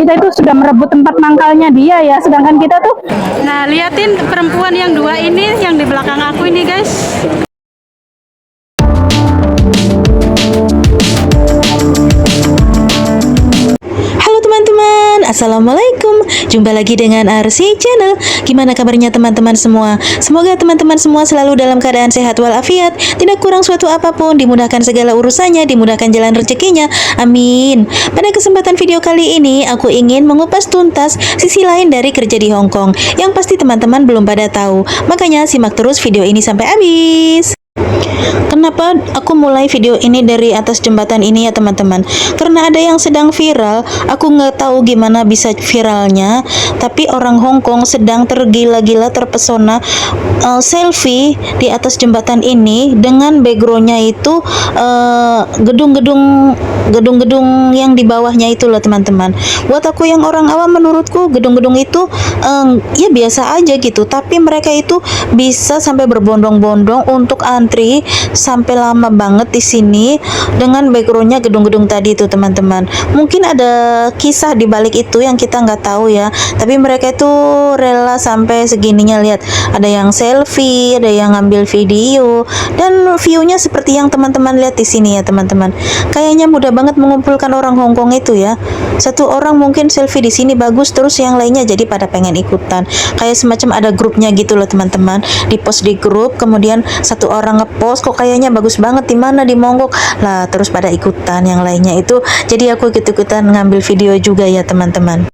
kita itu sudah merebut tempat mangkalnya dia ya, sedangkan kita tuh. Nah, liatin perempuan yang dua ini yang di belakang aku ini, guys. Halo teman-teman, assalamualaikum. Jumpa lagi dengan RC Channel. Gimana kabarnya teman-teman semua? Semoga teman-teman semua selalu dalam keadaan sehat walafiat, tidak kurang suatu apapun, dimudahkan segala urusannya, dimudahkan jalan rezekinya. Amin. Pada kesempatan video kali ini, aku ingin mengupas tuntas sisi lain dari kerja di Hong Kong yang pasti teman-teman belum pada tahu. Makanya simak terus video ini sampai habis. Kenapa aku mulai video ini dari atas jembatan ini ya teman-teman? Karena ada yang sedang viral. Aku nggak tahu gimana bisa viralnya, tapi orang Hong Kong sedang tergila-gila terpesona selfie di atas jembatan ini dengan backgroundnya itu gedung-gedung yang di bawahnya itu loh teman-teman. Buat aku yang orang awam, menurutku gedung-gedung itu ya biasa aja gitu, tapi mereka itu bisa sampai berbondong-bondong untuk antri sampai lama banget di sini dengan backgroundnya gedung-gedung tadi itu teman-teman. Mungkin ada kisah di balik itu yang kita nggak tahu ya, tapi mereka itu rela sampai segininya. Lihat, ada yang selfie, ada yang ngambil video, dan viewnya seperti yang teman-teman lihat di sini ya teman-teman. Kayaknya mudah banget mengumpulkan orang Hong Kong itu ya. Satu orang mungkin selfie di sini bagus, terus yang lainnya jadi pada pengen ikutan. Kayak semacam ada grupnya gitu loh teman-teman. Di post di grup, kemudian satu orang ngepost, kok kayaknya bagus banget, di mana, di Monggok lah, terus pada ikutan yang lainnya itu. Jadi aku ikut-ikutan ngambil video juga ya teman-teman.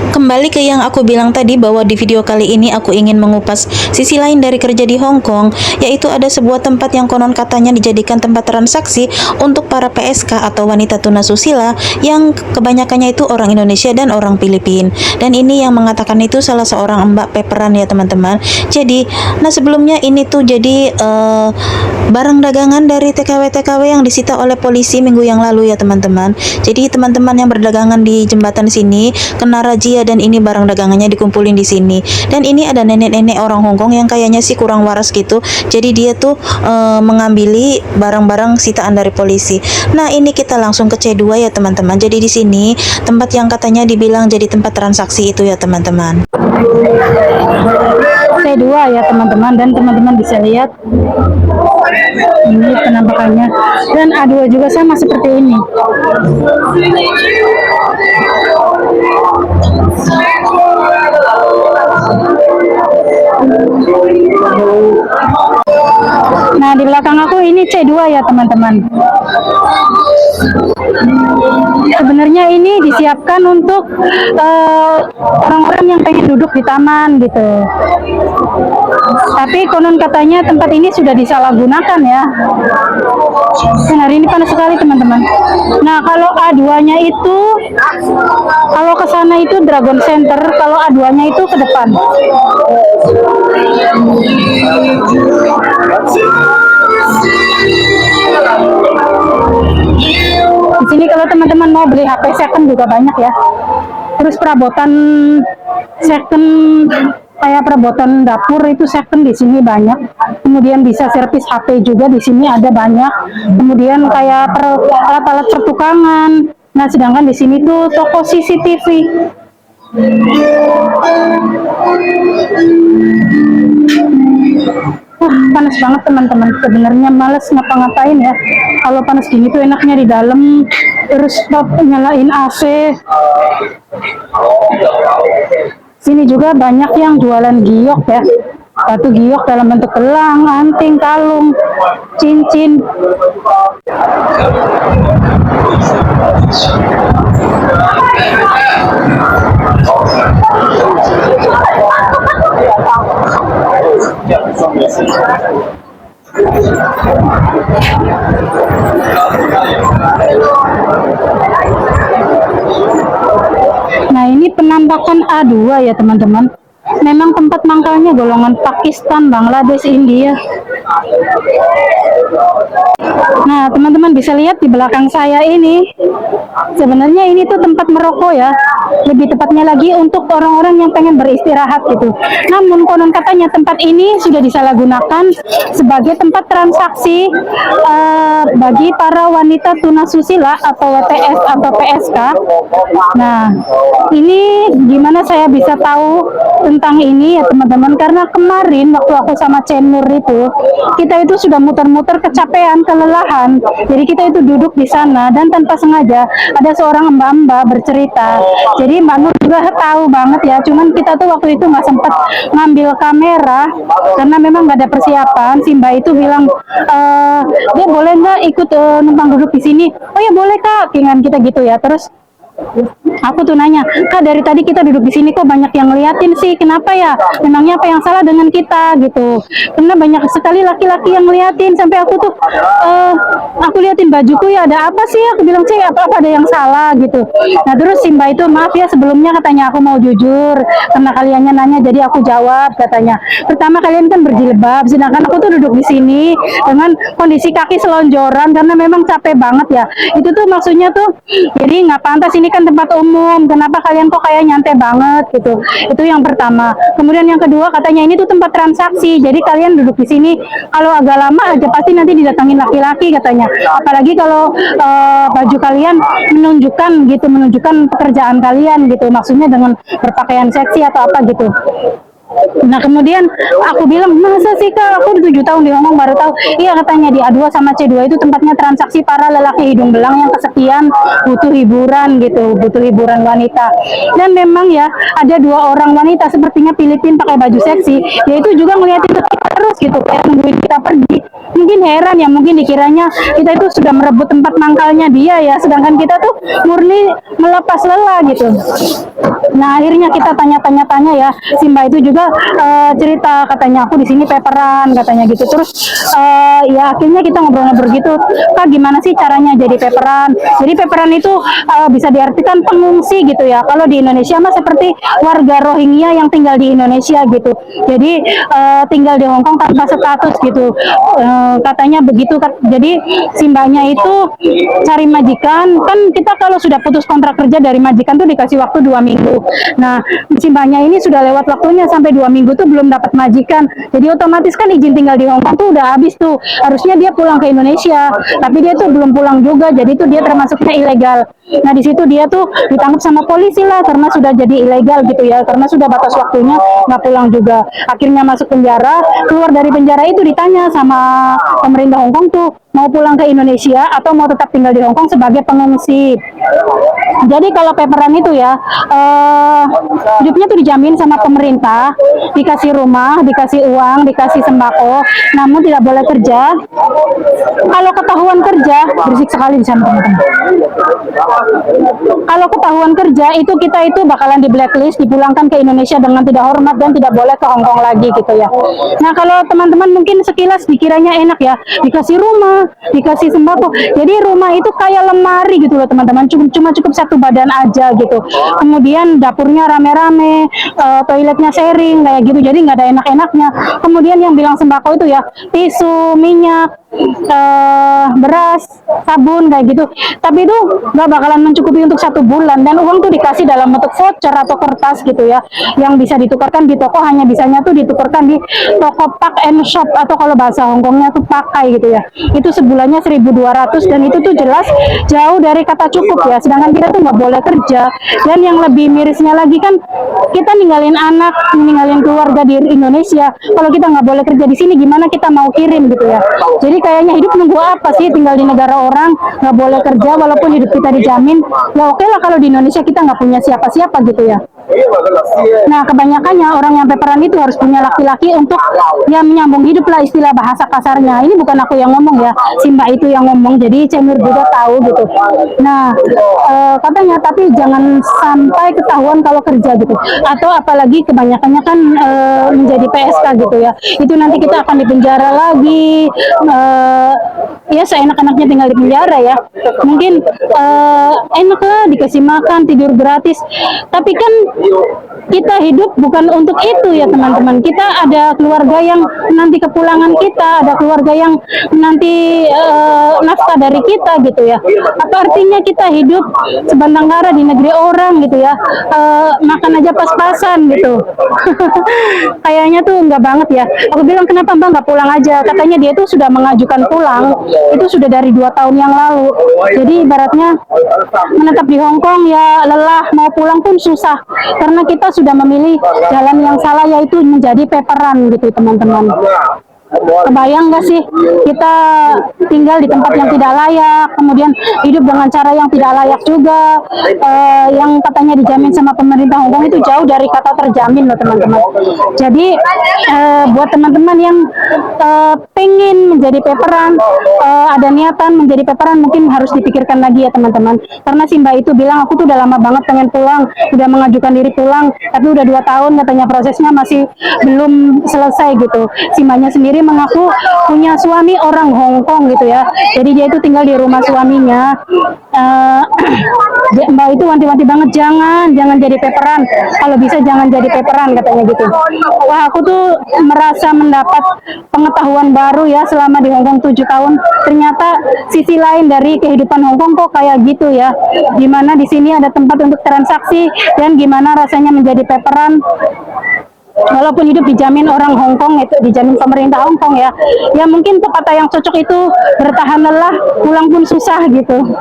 Kembali ke yang aku bilang tadi, bahwa di video kali ini aku ingin mengupas sisi lain dari kerja di Hong Kong, yaitu ada sebuah tempat yang konon katanya dijadikan tempat transaksi untuk para PSK atau wanita tunasusila yang kebanyakannya itu orang Indonesia dan orang Filipina. Dan ini yang mengatakan itu salah seorang mbak peperan ya teman-teman. Jadi, nah sebelumnya ini tuh jadi barang dagangan dari TKW-TKW yang disita oleh polisi minggu yang lalu ya teman-teman. Jadi teman-teman yang berdagangan di jembatan sini kena razia, dan ini barang dagangannya dikumpulin di sini. Dan ini ada nenek-nenek orang Hong Kong yang kayaknya sih kurang waras gitu. Jadi dia tuh mengambil barang-barang sitaan dari polisi. Nah, ini kita langsung ke C2 ya teman-teman. Jadi di sini tempat yang katanya dibilang jadi tempat transaksi itu ya teman-teman. C2 ya teman-teman, dan teman-teman bisa lihat ini penampakannya, dan A2 juga sama seperti ini. Nah, di belakang aku ini C2 ya teman-teman. Sebenarnya ini disiapkan untuk orang-orang yang pengen duduk di taman gitu. Tapi konon katanya tempat ini sudah disalahgunakan ya. Dan hari ini panas sekali teman-teman. Nah, kalau A2-nya itu, kalau ke sana itu Dragon Center, kalau A2-nya itu ke depan. Di sini kalau teman-teman mau beli HP second juga banyak ya. Terus perabotan second, kayak perabotan dapur itu second di sini banyak. Kemudian bisa servis HP juga di sini ada banyak. Kemudian kayak alat-alat pertukangan. Nah, sedangkan di sini tuh toko CCTV. Panas banget teman-teman. Sebenarnya males ngapa-ngapain ya. Kalau panas gini tuh enaknya di dalam, terus nyalain AC. Sini juga banyak yang jualan giok ya. Batu giok dalam bentuk gelang, anting, kalung, cincin. Nah, ini penampakan A2 ya teman-teman. Memang tempat mangkalnya golongan Pakistan, Bangladesh, India. Nah, teman-teman bisa lihat di belakang saya ini, sebenarnya ini tuh tempat merokok ya. Lebih tepatnya lagi untuk orang-orang yang pengen beristirahat gitu. Namun konon katanya tempat ini sudah disalahgunakan sebagai tempat transaksi bagi para wanita tunasusila atau WTS atau PSK. Nah, ini gimana saya bisa tahu tentang ini ya teman-teman? Karena kemarin waktu aku sama Cenur itu, kita itu sudah muter-muter kecapean, kelelahan. Jadi kita itu duduk di sana dan tanpa sengaja ada seorang mbak-mbak bercerita. Jadi Mbak Nur juga tahu banget ya. Cuman kita tuh waktu itu nggak sempat ngambil kamera karena memang nggak ada persiapan. Si Mbak itu bilang, dia boleh nggak ikut numpang duduk di sini? Oh ya boleh Kak, dengan kita gitu ya. Terus aku tuh nanya, Kak dari tadi kita duduk di sini kok banyak yang ngeliatin sih, kenapa ya? Memangnya apa yang salah dengan kita gitu? Karena banyak sekali laki-laki yang ngeliatin, sampai aku tuh, aku liatin bajuku ya ada apa sih? Aku bilang sih apa ada yang salah gitu. Nah terus si Mbak itu maaf ya sebelumnya katanya aku mau jujur karena kaliannya nanya jadi aku jawab katanya. Pertama kalian kan berjilbab, sedangkan aku tuh duduk di sini dengan kondisi kaki selonjoran karena memang capek banget ya. Itu tuh maksudnya tuh jadi nggak pantas, ini kan tempat umum, kenapa kalian kok kayak nyantai banget gitu. Itu yang pertama. Kemudian yang kedua katanya ini tuh tempat transaksi, jadi kalian duduk di sini kalau agak lama aja pasti nanti didatangin laki-laki katanya. Apalagi kalau baju kalian menunjukkan gitu, menunjukkan pekerjaan kalian gitu, maksudnya dengan berpakaian seksi atau apa gitu. Nah kemudian aku bilang, masa sih Kak, aku 7 tahun di Hongkong baru tahu. Iya katanya di A2 sama C2 itu tempatnya transaksi para lelaki hidung belang yang kesekian butuh hiburan gitu, butuh hiburan wanita. Dan memang ya ada 2 orang wanita sepertinya Filipin pakai baju seksi, yaitu juga ngeliatin kita terus gitu, kayak nungguin kita pergi. Mungkin heran ya, mungkin dikiranya kita itu sudah merebut tempat mangkalnya dia ya, sedangkan kita tuh murni melepas lelah gitu. Nah akhirnya kita tanya-tanya ya, si Mbak itu juga cerita katanya aku di sini peperan katanya gitu. Terus ya akhirnya kita ngobrol-ngobrol gitu, Kak gimana sih caranya jadi peperan? Jadi peperan itu bisa diartikan pengungsi gitu ya. Kalau di Indonesia mah seperti warga Rohingya yang tinggal di Indonesia gitu. Jadi tinggal di Hongkong tanpa status gitu. Katanya begitu. Jadi si Mbaknya itu cari majikan. Kan kita kalau sudah putus kontrak kerja dari majikan tuh dikasih waktu 2 minggu. Nah si Mbaknya ini sudah lewat waktunya, sampai 2 minggu tuh belum dapat majikan. Jadi otomatis kan izin tinggal di Hongkong tuh udah habis tuh. Harusnya dia pulang ke Indonesia, tapi dia tuh belum pulang juga. Jadi tuh dia termasuknya ilegal. Nah di situ dia tuh ditangkap sama polisi lah karena sudah jadi ilegal gitu ya. Karena sudah batas waktunya nggak pulang juga. Akhirnya masuk penjara. Keluar dari penjara itu ditanya sama pemerintah Hongkong tuh mau pulang ke Indonesia atau mau tetap tinggal di Hongkong sebagai pengungsi. Jadi kalau peperan itu ya hidupnya tuh dijamin sama pemerintah, dikasih rumah, dikasih uang, dikasih sembako, namun tidak boleh kerja. Kalau ketahuan kerja, berisik sekali di sana teman-teman. Kalau ketahuan kerja itu kita itu bakalan di blacklist, dipulangkan ke Indonesia dengan tidak hormat dan tidak boleh ke Hongkong lagi gitu ya. Nah kalau teman-teman mungkin sekilas dikiranya enak ya, dikasih rumah, dikasih sembako. Jadi rumah itu kayak lemari gitu loh teman-teman, cuma cukup satu badan aja gitu. Kemudian dapurnya rame-rame, toiletnya sharing kayak gitu, jadi nggak ada enak-enaknya. Kemudian yang bilang sembako itu ya tisu, minyak, beras, sabun kayak gitu. Tapi itu nggak bakalan mencukupi untuk 1 bulan, dan uang tuh dikasih dalam bentuk voucher atau kertas gitu ya, yang bisa ditukarkan di toko, hanya bisanya tuh ditukarkan di toko pack and shop atau kalau bahasa Hongkongnya tuh pakai gitu ya. Itu sebulannya 1.200 dan itu tuh jelas jauh dari kata cukup ya. Sedangkan kita tuh nggak boleh kerja, dan yang lebih mirisnya lagi kan kita ninggalin anak, ninggalin keluarga di Indonesia. Kalau kita nggak boleh kerja di sini, gimana kita mau kirim gitu ya. Jadi kayaknya hidup nunggu apa sih, tinggal di negara orang nggak boleh kerja walaupun hidup kita dijamin. Ya oke lah kalau di Indonesia kita nggak punya siapa-siapa gitu ya. Nah kebanyakannya orang yang peperan itu harus punya laki-laki untuk ya menyambung hidup lah, istilah bahasa kasarnya. Ini bukan aku yang ngomong ya, si Mbak itu yang ngomong, jadi Cenur juga tahu gitu. Nah katanya tapi jangan sampai ketahuan kalau kerja gitu, atau apalagi kebanyakannya kan menjadi PSK gitu ya, itu nanti kita akan dipenjara lagi. Ya seenak-enaknya tinggal di penjara ya, mungkin enak lah dikasih makan, tidur gratis, tapi kan kita hidup bukan untuk itu ya teman-teman. Kita ada keluarga yang nanti kepulangan kita, ada keluarga yang nanti nafkah dari kita gitu ya. Apa artinya kita hidup sebatang kara di negeri orang gitu ya, makan aja pas-pasan gitu. Kayaknya tuh enggak banget ya. Aku bilang kenapa Mbak nggak pulang aja? Katanya dia tuh sudah mengajukan pulang, itu sudah dari 2 tahun yang lalu. Jadi ibaratnya menetap di Hong Kong ya lelah, mau pulang pun susah karena kita sudah memilih jalan yang salah, yaitu menjadi paperan gitu teman-teman. Kebayang nggak sih kita tinggal di tempat yang tidak layak, kemudian hidup dengan cara yang tidak layak juga, yang katanya dijamin sama pemerintah Hong Kong itu jauh dari kata terjamin loh teman-teman. Jadi buat teman-teman yang pengen menjadi paperan, ada niatan menjadi paperan, mungkin harus dipikirkan lagi ya teman-teman. Karena si Mbak itu bilang aku tuh udah lama banget pengen pulang, udah mengajukan diri pulang, tapi udah 2 tahun katanya prosesnya masih belum selesai gitu. Si Mbaknya sendiri mengaku punya suami orang Hong Kong gitu ya, jadi dia itu tinggal di rumah suaminya. Mbak itu wanti-wanti banget, jangan jadi paperan, kalau bisa jangan jadi paperan katanya gitu. Wah, aku tuh merasa mendapat pengetahuan baru ya selama di Hong Kong 7 tahun. Ternyata sisi lain dari kehidupan Hong Kong kok kayak gitu ya, dimana di sini ada tempat untuk transaksi dan gimana rasanya menjadi paperan. Walaupun hidup dijamin orang Hong Kong, itu dijamin pemerintah Hong Kong ya, ya mungkin pepatah yang cocok itu bertahan lelah, pulang pun susah gitu.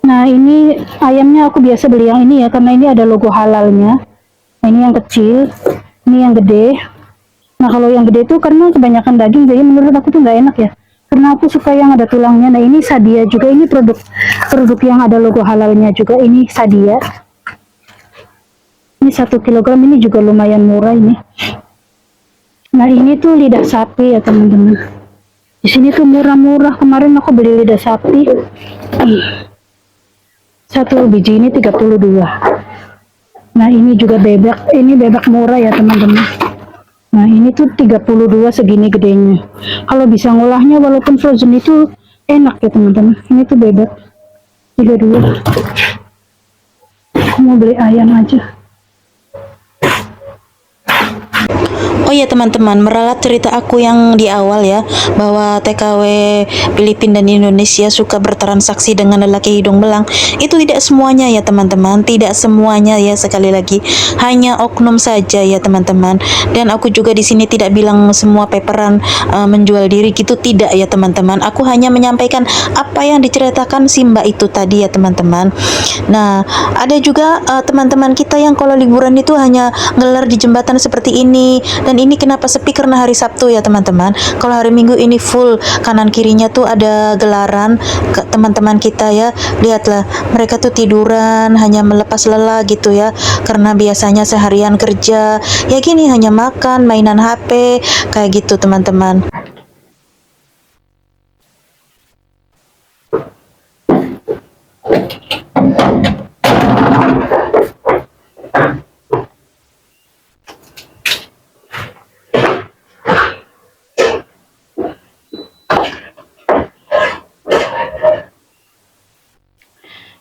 Nah ini ayamnya aku biasa beli yang ini ya, karena ini ada logo halalnya. Nah, ini yang kecil, ini yang gede. Nah kalau yang gede itu karena kebanyakan daging, jadi menurut aku tuh nggak enak ya, karena aku suka yang ada tulangnya. Nah ini Sadia juga, ini produk yang ada logo halalnya juga, ini Sadia. Ini 1 kilogram, ini juga lumayan murah ini. Nah ini tuh lidah sapi ya teman-teman. Di sini tuh murah-murah. Kemarin aku beli lidah sapi. 1 biji ini 32. Nah ini juga bebek. Ini bebek murah ya teman-teman. Nah ini tuh 32 segini gedenya. Kalau bisa ngolahnya walaupun frozen itu enak ya teman-teman. Ini tuh bebek 32. Aku mau beli ayam aja. Oh ya teman-teman, meralat cerita aku yang di awal ya, bahwa TKW Filipina dan Indonesia suka bertransaksi dengan lelaki hidung belang. Itu tidak semuanya ya teman-teman, tidak semuanya ya, sekali lagi hanya oknum saja ya teman-teman. Dan aku juga di sini tidak bilang semua paperan menjual diri gitu, tidak ya teman-teman. Aku hanya menyampaikan apa yang diceritakan si Mbak itu tadi ya teman-teman. Nah, ada juga teman-teman kita yang kalau liburan itu hanya ngelar di jembatan seperti ini. Dan ini kenapa sepi? Karena hari Sabtu ya teman-teman. Kalau hari Minggu ini full, kanan kirinya tuh ada gelaran. Teman-teman kita ya, lihatlah, mereka tuh tiduran, hanya melepas lelah gitu ya, karena biasanya seharian kerja ya gini, hanya makan, mainan HP kayak gitu teman-teman.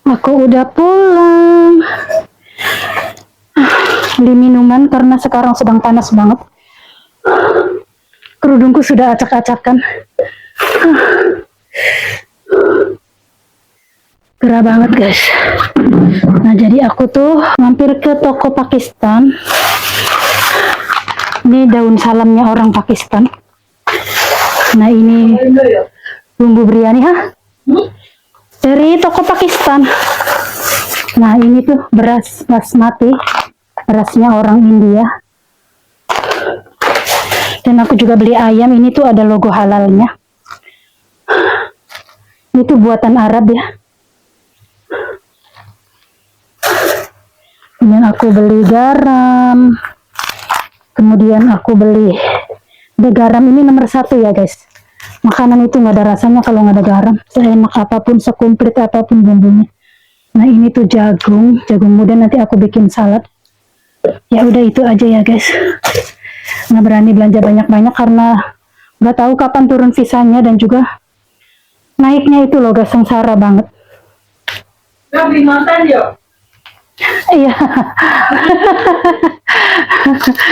Aku udah pulang. Beli minuman karena sekarang sedang panas banget. Kerudungku sudah acak-acakan. Gerah banget guys. Nah jadi aku tuh mampir ke toko Pakistan. Ini daun salamnya orang Pakistan. Nah ini bumbu biryani dari toko Pakistan. Nah ini tuh beras basmati, berasnya orang India. Dan aku juga beli ayam, ini tuh ada logo halalnya. Ini tuh buatan Arab ya. Dan aku beli garam. Kemudian aku beli garam, ini nomor 1 ya guys. Makanan itu nggak ada rasanya kalau nggak ada garam. Seenak apapun, sekumplit apapun bumbunya. Nah ini tuh jagung muda, nanti aku bikin salad. Ya udah itu aja ya guys. Nggak berani belanja banyak-banyak karena nggak tahu kapan turun visanya, dan juga naiknya itu loh guys, sengsara banget. Nggak beli makan yuk. Iya.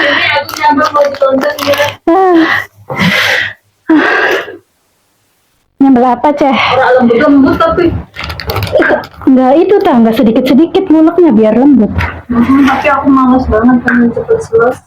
Ini aku nyampe mau ditonton gitu. Nyambel apa, Ceh? Orang lembut-lembut tapi Enggak itu tah, enggak sedikit-sedikit nguleknya biar lembut. tapi aku males banget pengen cepet selesai.